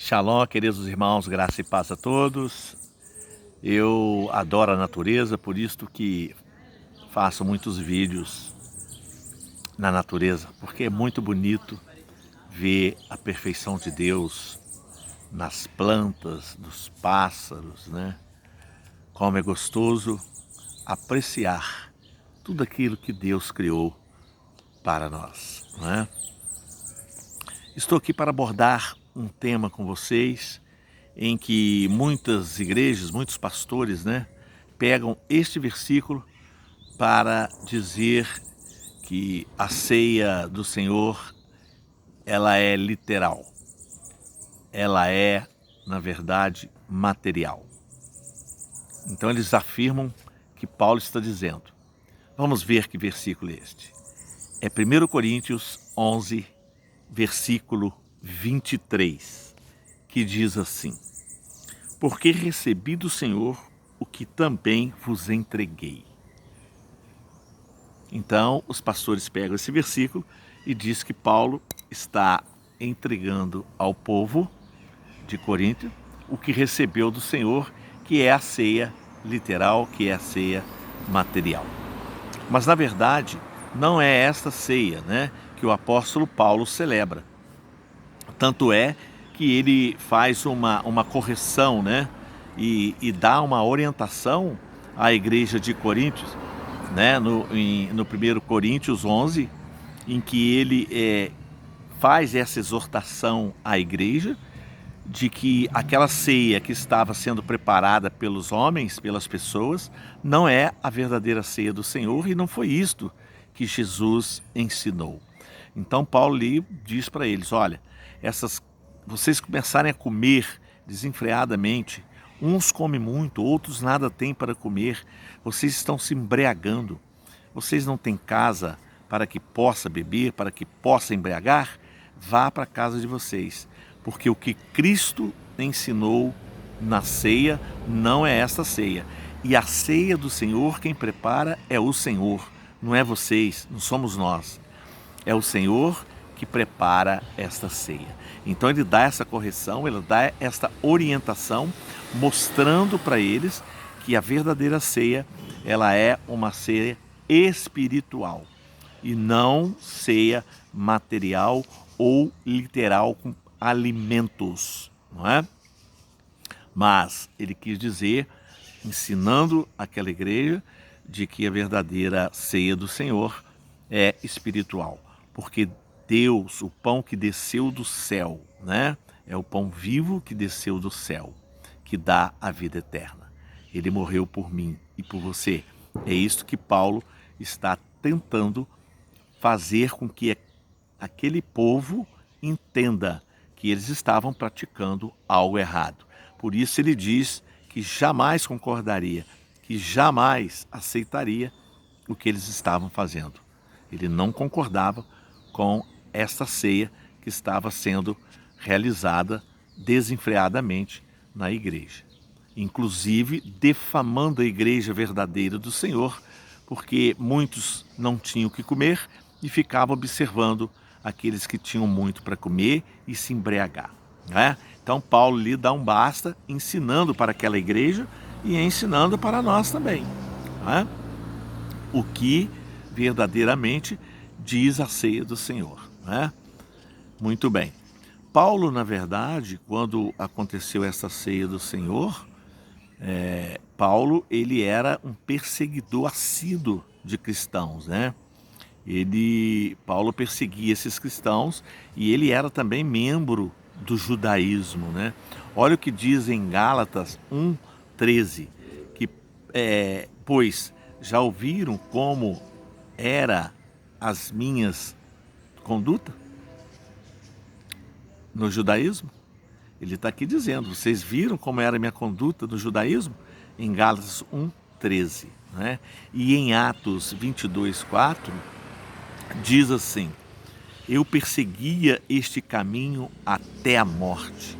Shalom, queridos irmãos, graça e paz a todos. Eu adoro a natureza, por isso que faço muitos vídeos na natureza, porque é muito bonito ver a perfeição de Deus nas plantas, nos pássaros, né? Como é gostoso apreciar tudo aquilo que Deus criou para nós, não é? Estou aqui para abordar um tema com vocês em que muitas igrejas, muitos pastores, né, pegam este versículo para dizer que a ceia do Senhor, ela é literal. Ela é, na verdade, material. Então eles afirmam que Paulo está dizendo. Vamos ver que versículo é este. É 1 Coríntios 11, versículo 23, que diz assim: porque recebi do Senhor o que também vos entreguei. Então, os pastores pegam esse versículo e diz que Paulo está entregando ao povo de Corinto o que recebeu do Senhor, que é a ceia literal, que é a ceia material. Mas, na verdade, não é esta ceia, né, que o apóstolo Paulo celebra. Tanto é que ele faz uma correção, né, e dá uma orientação à igreja de Coríntios, né, no 1 Coríntios 11, em que ele faz essa exortação à igreja de que aquela ceia que estava sendo preparada pelos homens, pelas pessoas, não é a verdadeira ceia do Senhor, e não foi isto que Jesus ensinou. Então Paulo ali diz para eles: olha, vocês começarem a comer desenfreadamente, uns comem muito, outros nada têm para comer, vocês estão se embriagando, vocês não têm casa para que possa beber, para que possa embriagar, vá para a casa de vocês, porque o que Cristo ensinou na ceia não é esta ceia. E a ceia do Senhor, quem prepara é o Senhor, não é vocês, não somos nós. É o Senhor que prepara esta ceia. Então ele dá essa correção, ele dá esta orientação, mostrando para eles que a verdadeira ceia, ela é uma ceia espiritual e não ceia material ou literal com alimentos, não é? Mas ele quis dizer, ensinando aquela igreja, de que a verdadeira ceia do Senhor é espiritual, porque Deus, o pão que desceu do céu, né, é o pão vivo que desceu do céu, que dá a vida eterna. Ele morreu por mim e por você. É isto que Paulo está tentando fazer com que aquele povo entenda que eles estavam praticando algo errado. Por isso ele diz que jamais concordaria, que jamais aceitaria o que eles estavam fazendo. Ele não concordava com esta ceia que estava sendo realizada desenfreadamente na igreja. Inclusive defamando a igreja verdadeira do Senhor, porque muitos não tinham o que comer e ficavam observando aqueles que tinham muito para comer e se embriagar, né? Então Paulo lhe dá um basta, ensinando para aquela igreja e ensinando para nós também, né? O que verdadeiramente diz a ceia do Senhor, né? Muito bem. Paulo, na verdade, quando aconteceu essa ceia do Senhor, Paulo, ele era um perseguidor assíduo de cristãos, né? Paulo perseguia esses cristãos e ele era também membro do judaísmo, né? Olha o que diz em Gálatas 1:13, que pois já ouviram como era as minhas condutas no judaísmo? Ele está aqui dizendo, vocês viram como era a minha conduta no judaísmo? Em Gálatas 1:13, né? E em Atos 22:4 diz assim: eu perseguia este caminho até a morte,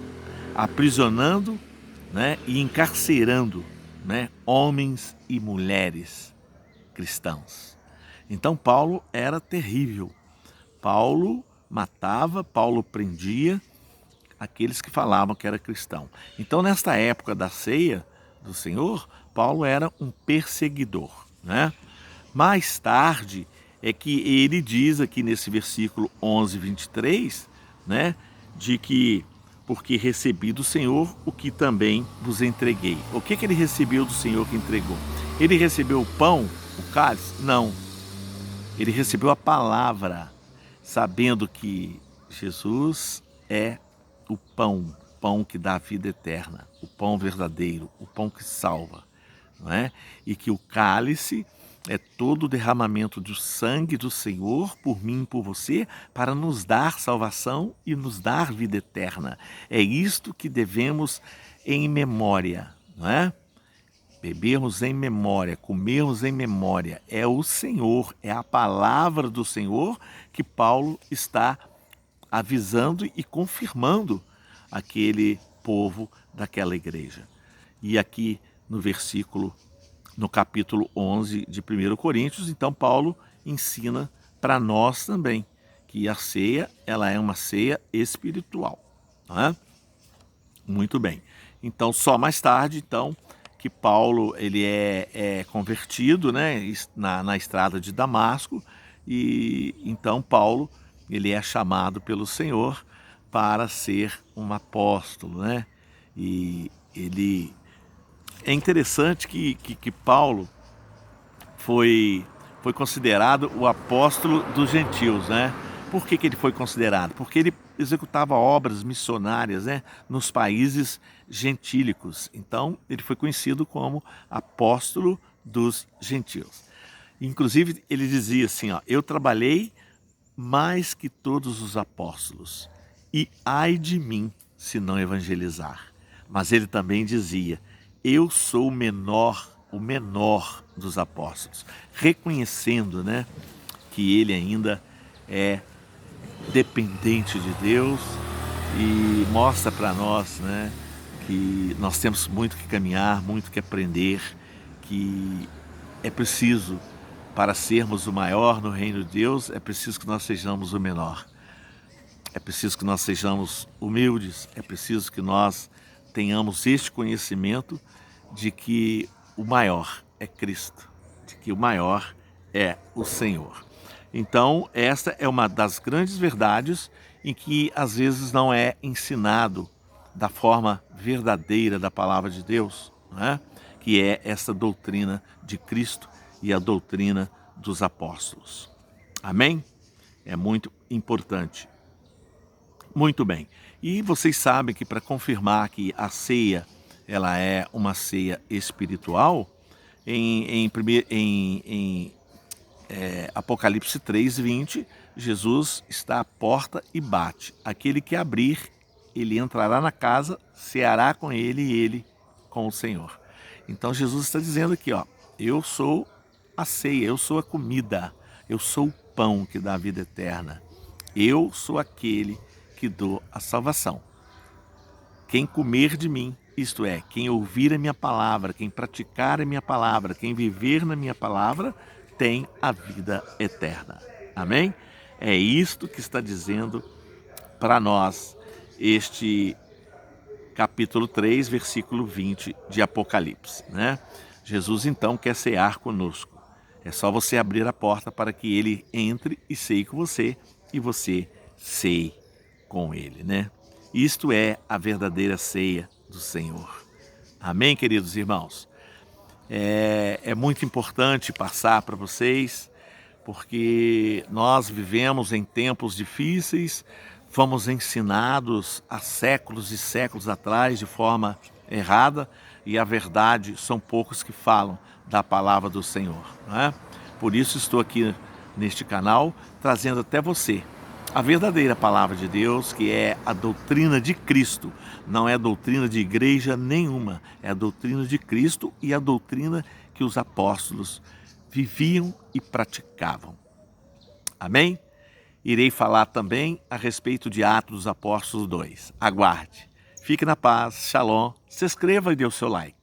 aprisionando, né, e encarcerando, né, homens e mulheres cristãos. Então Paulo era terrível. Paulo matava, Paulo prendia aqueles que falavam que era cristão. Então, nesta época da ceia do Senhor, Paulo era um perseguidor, né? Mais tarde é que ele diz aqui nesse versículo 11, 23, né, de que porque recebi do Senhor o que também vos entreguei. O que ele recebeu do Senhor que entregou? Ele recebeu o pão, o cálice? Não. Ele recebeu a palavra, sabendo que Jesus é o pão que dá a vida eterna, o pão verdadeiro, o pão que salva, não é? E que o cálice é todo o derramamento do sangue do Senhor por mim e por você para nos dar salvação e nos dar vida eterna. É isto que devemos em memória, não é? Bebermos em memória, comermos em memória. É o Senhor, é a palavra do Senhor que Paulo está avisando e confirmando aquele povo daquela igreja. E aqui no capítulo 11 de 1 Coríntios, então Paulo ensina para nós também que a ceia, ela é uma ceia espiritual, não é? Muito bem. Então, só mais tarde, então, que Paulo ele é convertido, né, na estrada de Damasco, e então Paulo ele é chamado pelo Senhor para ser um apóstolo, né? E ele é interessante que Paulo foi considerado o apóstolo dos gentios, né? Por que ele foi considerado? Porque ele executava obras missionárias, né, nos países gentílicos. Então, ele foi conhecido como apóstolo dos gentios. Inclusive, ele dizia assim, ó, eu trabalhei mais que todos os apóstolos, e ai de mim se não evangelizar. Mas ele também dizia, eu sou o menor dos apóstolos, reconhecendo, né, que ele ainda é dependente de Deus e mostra para nós, né, que nós temos muito que caminhar, muito que aprender, que é preciso, para sermos o maior no reino de Deus, é preciso que nós sejamos o menor. É preciso que nós sejamos humildes, é preciso que nós tenhamos este conhecimento de que o maior é Cristo, de que o maior é o Senhor. Então, esta é uma das grandes verdades em que às vezes não é ensinado da forma verdadeira da palavra de Deus, né? Que é essa doutrina de Cristo e a doutrina dos apóstolos. Amém? É muito importante. Muito bem. E vocês sabem que para confirmar que a ceia ela é uma ceia espiritual, em Apocalipse 3:20, Jesus está à porta e bate. Aquele que abrir, ele entrará na casa, ceará com ele e ele com o Senhor. Então Jesus está dizendo aqui, ó, eu sou a ceia, eu sou a comida, eu sou o pão que dá a vida eterna. Eu sou aquele que dou a salvação. Quem comer de mim, isto é, quem ouvir a minha palavra, quem praticar a minha palavra, quem viver na minha palavra, tem a vida eterna. Amém? É isto que está dizendo para nós este capítulo 3, versículo 20 de Apocalipse, né? Jesus então quer cear conosco. É só você abrir a porta para que ele entre e ceie com você e você ceie com ele, né? Isto é a verdadeira ceia do Senhor. Amém, queridos irmãos? É muito importante passar para vocês, porque nós vivemos em tempos difíceis, fomos ensinados há séculos e séculos atrás de forma errada, e a verdade são poucos que falam da palavra do Senhor, não é? Por isso estou aqui neste canal trazendo até você a verdadeira palavra de Deus, que é a doutrina de Cristo. Não é a doutrina de igreja nenhuma, é a doutrina de Cristo e a doutrina que os apóstolos viviam e praticavam. Amém? Irei falar também a respeito de Atos dos Apóstolos 2. Aguarde. Fique na paz. Shalom. Se inscreva e dê o seu like.